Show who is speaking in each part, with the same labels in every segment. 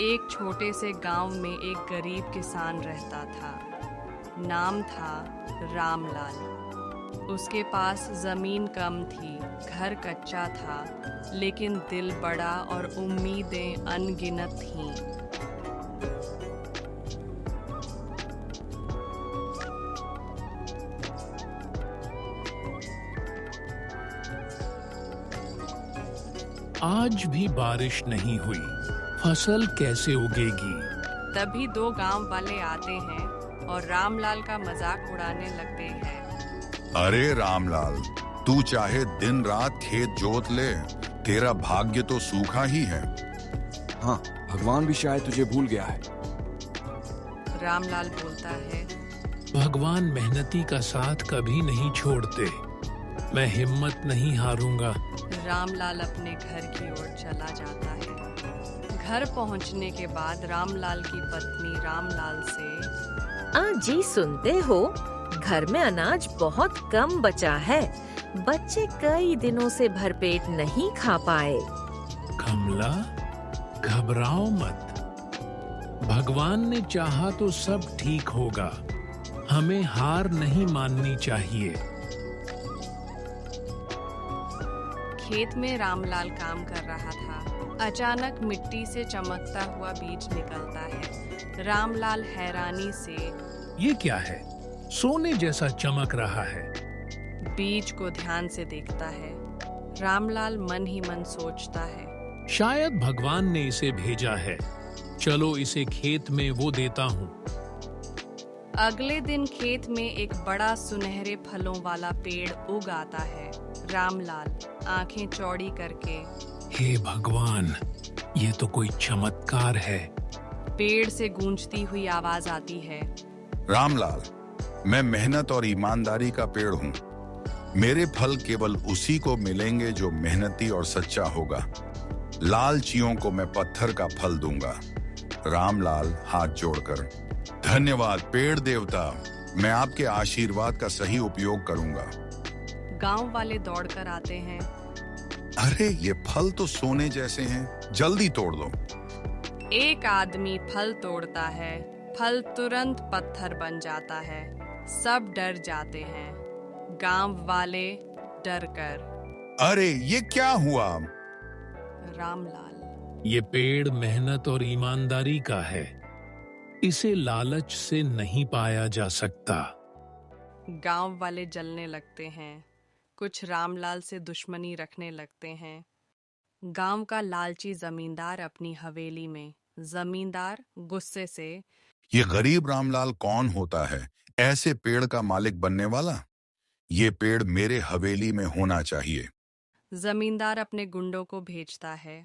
Speaker 1: एक छोटे से गांव में एक गरीब किसान रहता था। नाम था रामलाल। उसके पास जमीन कम थी, घर कच्चा था, लेकिन दिल बड़ा और उम्मीदें अनगिनत थीं।
Speaker 2: आज भी बारिश नहीं हुई, फसल कैसे उगेगी?
Speaker 1: तभी दो गांव वाले आते हैं और रामलाल का मजाक उड़ाने लगते हैं।
Speaker 3: अरे रामलाल, तू चाहे दिन रात खेत जोत ले, तेरा भाग्य तो सूखा ही है।
Speaker 4: हाँ, भगवान भी शायद तुझे भूल गया है।
Speaker 1: रामलाल बोलता है,
Speaker 2: भगवान मेहनती का साथ कभी नहीं छोड़ते। मैं हिम्मत नहीं हारूंगा।
Speaker 1: रामलाल अपने घर की ओर चला जाता है। घर पहुंचने के बाद रामलाल की पत्नी रामलाल से,
Speaker 5: जी सुनते हो, घर में अनाज बहुत कम बचा है। बच्चे कई दिनों से भरपेट नहीं खा पाए।
Speaker 2: कमला, घबराओ मत। भगवान ने चाहा तो सब ठीक होगा। हमें हार नहीं माननी चाहिए।
Speaker 1: खेत में रामलाल काम कर रहा था। अचानक मिट्टी से चमकता हुआ बीज निकलता है। रामलाल हैरानी से
Speaker 2: ये क्या है? सोने जैसा चमक रहा है।
Speaker 1: बीज को ध्यान से देखता है। रामलाल मन ही मन सोचता है,
Speaker 2: शायद भगवान ने इसे भेजा है। चलो इसे खेत में वो देता हूँ।
Speaker 1: अगले दिन खेत में एक बड़ा सुनहरे फलों वाला पेड़ उग आता है। रामलाल आंखें चौड़ी करके,
Speaker 2: हे भगवान, ये तो कोई चमत्कार है।
Speaker 1: पेड़ से गूंजती हुई आवाज आती है,
Speaker 3: रामलाल, मैं मेहनत और ईमानदारी का पेड़ हूँ। मेरे फल केवल उसी को मिलेंगे जो मेहनती और सच्चा होगा। लालचियों को मैं पत्थर का फल दूंगा। रामलाल हाथ जोड़कर, धन्यवाद पेड़ देवता, मैं आपके आशीर्वाद का सही उपयोग करूंगा।
Speaker 1: गांव वाले दौड़कर आते हैं।
Speaker 3: अरे ये फल तो सोने जैसे हैं, जल्दी तोड़ लो।
Speaker 1: एक आदमी फल तोड़ता है। फल तुरंत पत्थर बन जाता है। सब डर जाते हैं। गांव वाले डर कर,
Speaker 3: अरे ये क्या हुआ?
Speaker 1: रामलाल,
Speaker 2: ये पेड़ मेहनत और ईमानदारी का है। इसे लालच से नहीं पाया जा सकता।
Speaker 1: गांव वाले जलने लगते हैं। कुछ रामलाल से दुश्मनी रखने लगते हैं। गांव का लालची जमींदार अपनी हवेली में। जमींदार गुस्से से,
Speaker 3: ये गरीब रामलाल कौन होता है, ऐसे पेड़ का मालिक बनने वाला? ये पेड़ मेरे हवेली में होना चाहिए।
Speaker 1: जमींदार अपने गुंडों को भेजता है।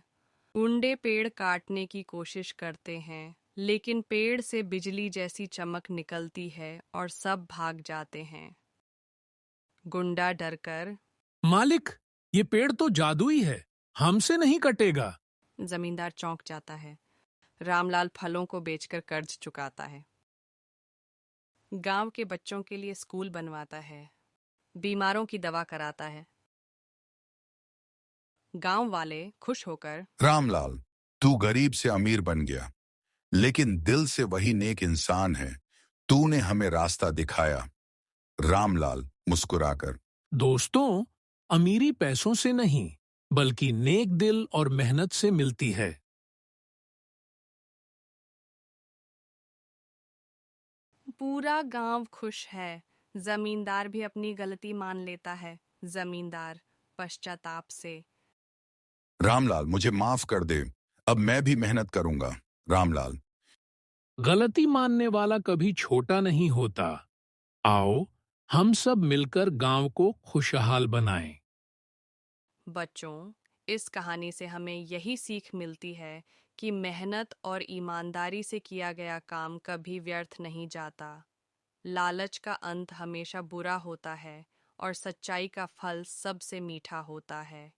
Speaker 1: गुंडे पेड़ काटने की कोशिश करते हैं, लेकिन पेड़ से बिजली जैसी चमक निकलती है और सब भाग जाते हैं। गुंडा डरकर,
Speaker 2: मालिक, ये पेड़ तो जादुई है, हमसे नहीं कटेगा।
Speaker 1: जमींदार चौंक जाता है। रामलाल फलों को बेचकर कर्ज चुकाता है। गांव के बच्चों के लिए स्कूल बनवाता है। बीमारों की दवा कराता है। गांव वाले खुश होकर,
Speaker 3: रामलाल, तू गरीब से अमीर बन गया, लेकिन दिल से वही नेक इंसान है। तूने हमें रास्ता दिखाया। रामलाल मुस्कुराकर,
Speaker 2: दोस्तों, अमीरी पैसों से नहीं, बल्कि नेक दिल और मेहनत से मिलती है।
Speaker 1: पूरा गांव खुश है। जमींदार भी अपनी गलती मान लेता है। जमींदार पश्चाताप से,
Speaker 3: रामलाल मुझे माफ कर दे, अब मैं भी मेहनत करूंगा। रामलाल,
Speaker 2: गलती मानने वाला कभी छोटा नहीं होता। आओ, हम सब मिलकर गांव को खुशहाल बनाएं।
Speaker 1: बच्चों, इस कहानी से हमें यही सीख मिलती है कि मेहनत और ईमानदारी से किया गया काम कभी व्यर्थ नहीं जाता। लालच का अंत हमेशा बुरा होता है और सच्चाई का फल सबसे मीठा होता है।